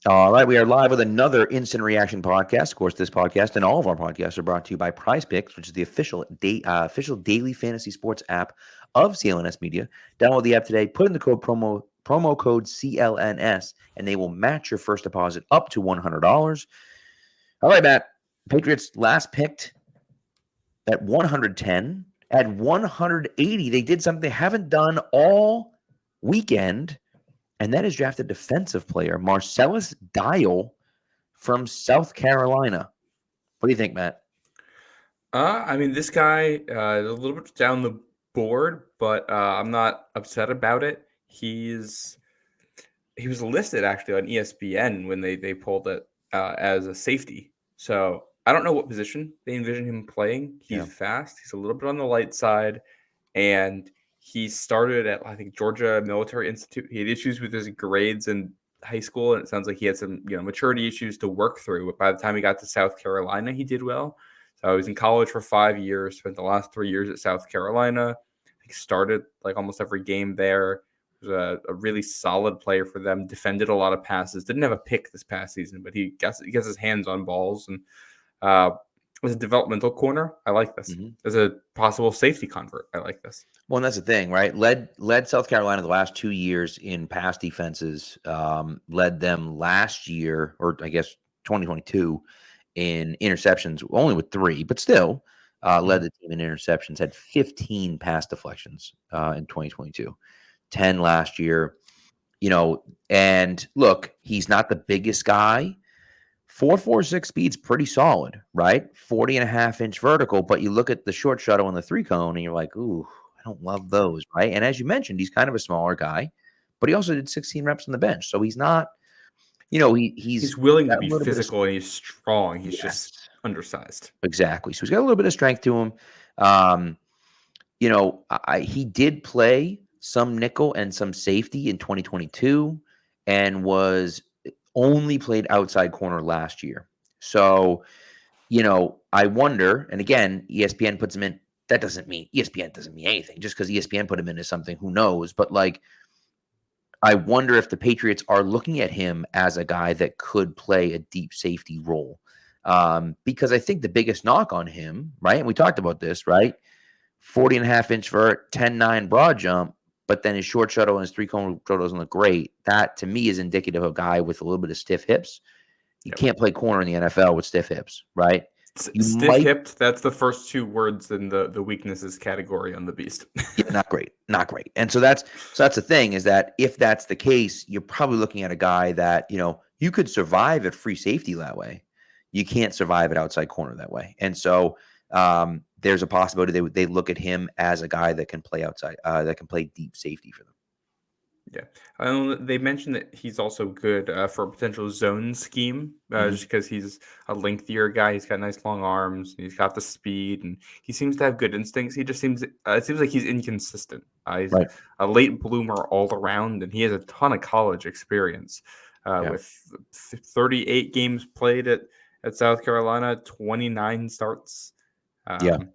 All right, we are live with another instant reaction podcast. Of course, this podcast and all of our podcasts are brought to you by Prize Picks, which is the official daily fantasy sports app of CLNS Media. Download the app today, put in the promo code CLNS, and they will match your first deposit up to $100. All right, Matt. Patriots last picked at 110. At 180, they did something they haven't done all weekend. And that is drafted defensive player Marcellas Dial from South Carolina. What do you think, Matt? This guy is a little bit down the board, but I'm not upset about it. He was listed actually on ESPN when they pulled it as a safety. So I don't know what position they envision him playing. Yeah. He's fast. He's a little bit on the light side, and he started at I think Georgia Military Institute. He had issues with his grades in high school, and it sounds like he had some maturity issues to work through. But by the time he got to South Carolina, he did well. So I was in college for 5 years. Spent the last 3 years at South Carolina. He started like almost every game there. Was a really solid player for them. Defended a lot of passes. Didn't have a pick this past season, but he gets his hands on balls and as a developmental corner. I like this. As a possible safety convert, I like this. Well, and that's the thing, right? Led South Carolina the last 2 years in pass defenses. Led them last year, or I guess 2022, in interceptions, only with 3, but still led the team in interceptions. Had 15 pass deflections in 2022. 10 last year, and look, he's not the biggest guy. 4.46 speed's pretty solid, right? 40.5-inch vertical, but you look at the short shuttle and the 3-cone and you're like, ooh, I don't love those, right? And as you mentioned, he's kind of a smaller guy, but he also did 16 reps on the bench. So he's not, he's willing to got a be little bit of physical and he's strong. He's yes, just undersized. exactly. So he's got a little bit of strength to him. He did play some nickel and some safety in 2022 and was only played outside corner last year. So, I wonder, and again, ESPN puts him in. That doesn't mean ESPN doesn't mean anything. Just because ESPN put him into something, who knows? But I wonder if the Patriots are looking at him as a guy that could play a deep safety role. Because I think the biggest knock on him, right? And we talked about this, right? 40.5-inch vert, 10.9 broad jump, but then his short shuttle and his 3-cone throw doesn't look great. That to me is indicative of a guy with a little bit of stiff hips. You can't play corner in the NFL with stiff hips, right? Stiff-hipped, that's the first 2 words in the weaknesses category on the beast. Yeah, not great. And so that's the thing, is that if that's the case, you're probably looking at a guy that, you could survive at free safety that way. You can't survive at outside corner that way. And so there's a possibility they look at him as a guy that can play outside, that can play deep safety for them. Yeah. They mentioned that he's also good for a potential zone scheme, just because he's a lengthier guy. He's got nice long arms. And he's got the speed, and he seems to have good instincts. He just seems it seems like he's inconsistent. He's Right. a late bloomer all around, and he has a ton of college experience with 38 games played at South Carolina, 29 starts. And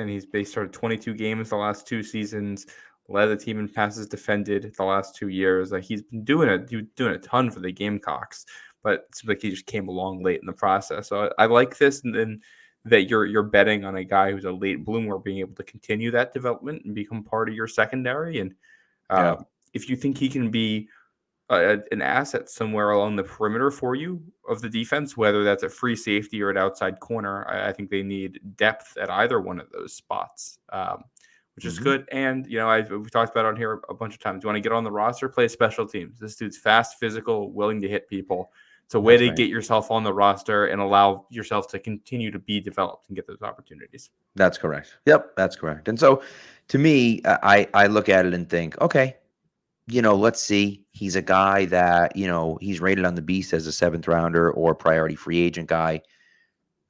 he started 22 games the last 2 seasons. Led the team in passes defended the last 2 years. He's been doing a ton for the Gamecocks, but it seems like he just came along late in the process. So I like this, and then that you're betting on a guy who's a late bloomer being able to continue that development and become part of your secondary. And if you think he can be an asset somewhere along the perimeter for you of the defense, whether that's a free safety or an outside corner, I think they need depth at either one of those spots. Which is good. And, we've talked about it on here a bunch of times. You want to get on the roster, play special teams. This dude's fast, physical, willing to hit people. It's a way to get yourself on the roster and allow yourself to continue to be developed and get those opportunities. That's correct. Yep, that's correct. And so to me, I look at it and think, okay, let's see. He's a guy that, he's rated on the Beast as a 7th rounder or priority free agent guy.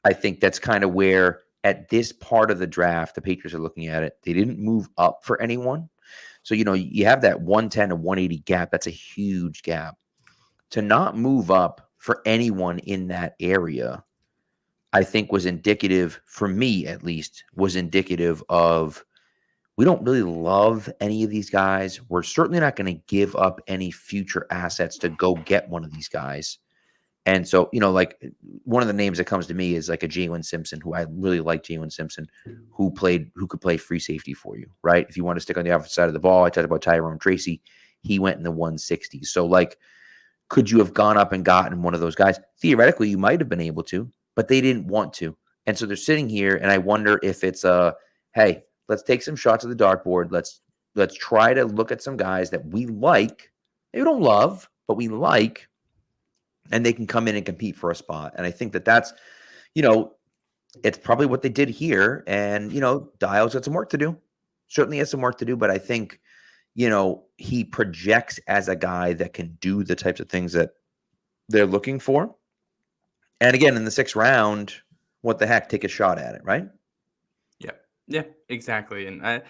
I think that's kind of where at this part of the draft, the Patriots are looking at it. They didn't move up for anyone. So, you have that 110 to 180 gap. That's a huge gap. To not move up for anyone in that area, I think was indicative, for me at least, was indicative of we don't really love any of these guys. We're certainly not going to give up any future assets to go get one of these guys. And so, like one of the names that comes to me is like a Jalen Simpson, who I really like. Jalen Simpson, who could play free safety for you, right? If you want to stick on the offensive side of the ball, I talked about Tyrone Tracy. He went in the 160s. So, like, could you have gone up and gotten one of those guys? Theoretically, you might have been able to, but they didn't want to. And so they're sitting here, and I wonder if it's hey, let's take some shots at the dartboard. Let's try to look at some guys that we like. They don't love, but we like, and they can come in and compete for a spot. And I think that's, it's probably what they did here. And, Dial's got some work to do. Certainly has some work to do, but I think, he projects as a guy that can do the types of things that they're looking for. And again, in the 6th round, what the heck, take a shot at it, right? Yeah, exactly. And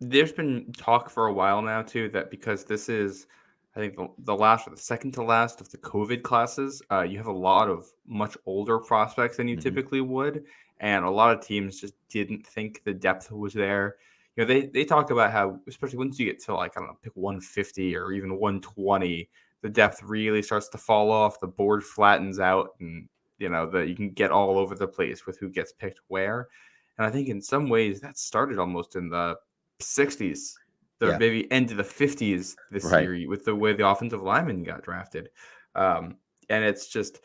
there's been talk for a while now too that because this is, I think, the last or the second to last of the COVID classes, you have a lot of much older prospects than you typically would, and a lot of teams just didn't think the depth was there. They talk about how, especially once you get to, like, I don't know, pick 150 or even 120, the depth really starts to fall off. The board flattens out, and that you can get all over the place with who gets picked where. And I think in some ways that started almost in the 60s, maybe end of the 50s this year with the way the offensive lineman got drafted. And it's just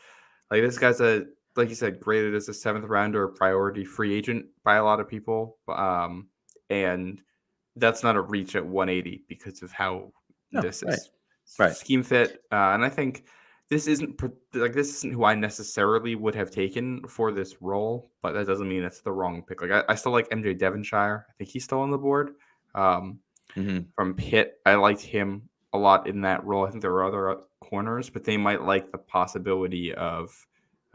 like, this guy's like you said, graded as a 7th rounder, a priority free agent by a lot of people. And that's not a reach at 180 because of how this is scheme fit. And I think this isn't who I necessarily would have taken for this role, but that doesn't mean it's the wrong pick. Like, I still like MJ Devonshire. I think he's still on the board. From Pitt, I liked him a lot in that role. I think there are other corners, but they might like the possibility of,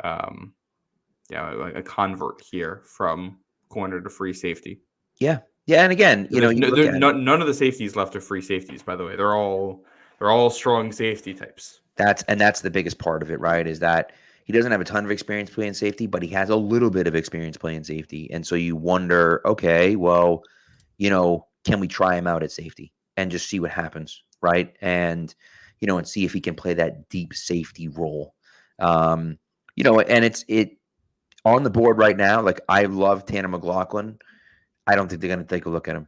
like a convert here from corner to free safety. Yeah. And again, none of the safeties left are free safeties, by the way. They're all strong safety types. That's the biggest part of it, right? Is that he doesn't have a ton of experience playing safety, but he has a little bit of experience playing safety. And so you wonder, okay, well, can we try him out at safety and just see what happens, right? And, and see if he can play that deep safety role. And it's on the board right now. Like, I love Tanner McLaughlin. I don't think they're going to take a look at him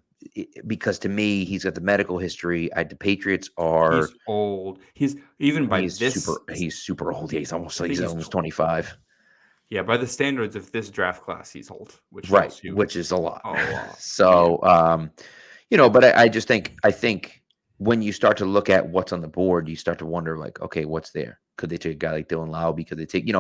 because, to me, he's got the medical history. The Patriots are. He's old. He's even by he's this. He's super old. Yeah, he's almost 25. Yeah, by the standards of this draft class, he's old. Which is a lot. So, but I just think when you start to look at what's on the board, you start to wonder, like, okay, what's there? Could they take a guy like Dylan Lowby? Could they take,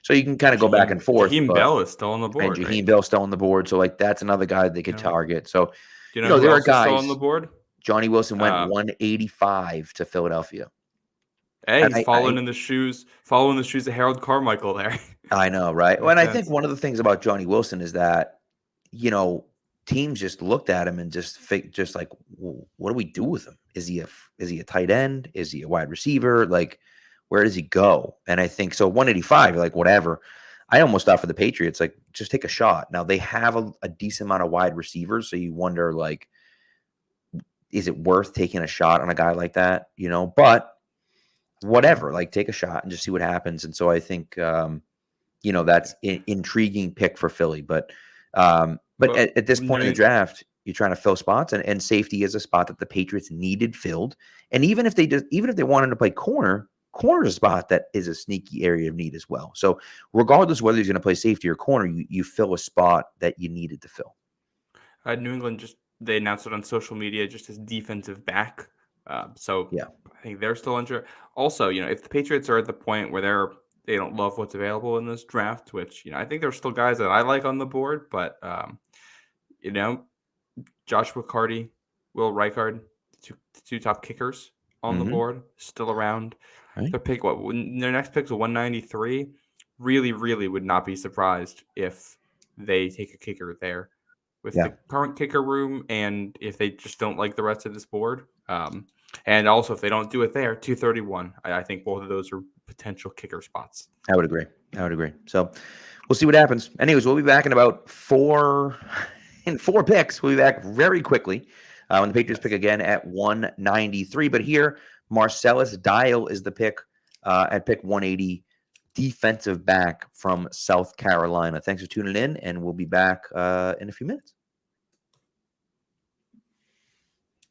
so you can kind of go back and forth. Jaheim Bell is still on the board. And Jaheim Bell's still on the board. So, like, that's another guy they could target. So, there are guys still on the board. Johnny Wilson went 185 to Philadelphia. Hey, he's following in the shoes of Harold Carmichael there. I know, right? Well, and I think one of the things about Johnny Wilson is that, teams just looked at him and just like, well, what do we do with him? Is he a tight end? Is he a wide receiver? Like, where does he go? And I think so 185, like, whatever. I almost thought for the Patriots, like, just take a shot. Now they have a decent amount of wide receivers. So you wonder, like, is it worth taking a shot on a guy like that? But whatever, like, take a shot and just see what happens. And so I think, that's an intriguing pick for Philly, but at this point in the draft, you're trying to fill spots, and safety is a spot that the Patriots needed filled. And even if they wanted to play corner is a spot that is a sneaky area of need as well. So regardless whether he's going to play safety or corner, you fill a spot that you needed to fill. New England they announced it on social media just as defensive back. So yeah, I think they're still unsure. Also, if the Patriots are at the point where they don't love what's available in this draft, which, I think there's still guys that I like on the board, but Joshua Carty, Will Reichard, two top kickers on the board, still around. Right. Their next pick's a 193. Really, really would not be surprised if they take a kicker there with the current kicker room, and if they just don't like the rest of this board. And also, if they don't do it there, 231. I think both of those are potential kicker spots. I would agree. So we'll see what happens. Anyways, we'll be back in about four picks. We'll be back very quickly when the Patriots pick again at 193. But here, Marcellas Dial is the pick at pick 180. defensive back from South Carolina. Thanks for tuning in, and we'll be back in a few minutes.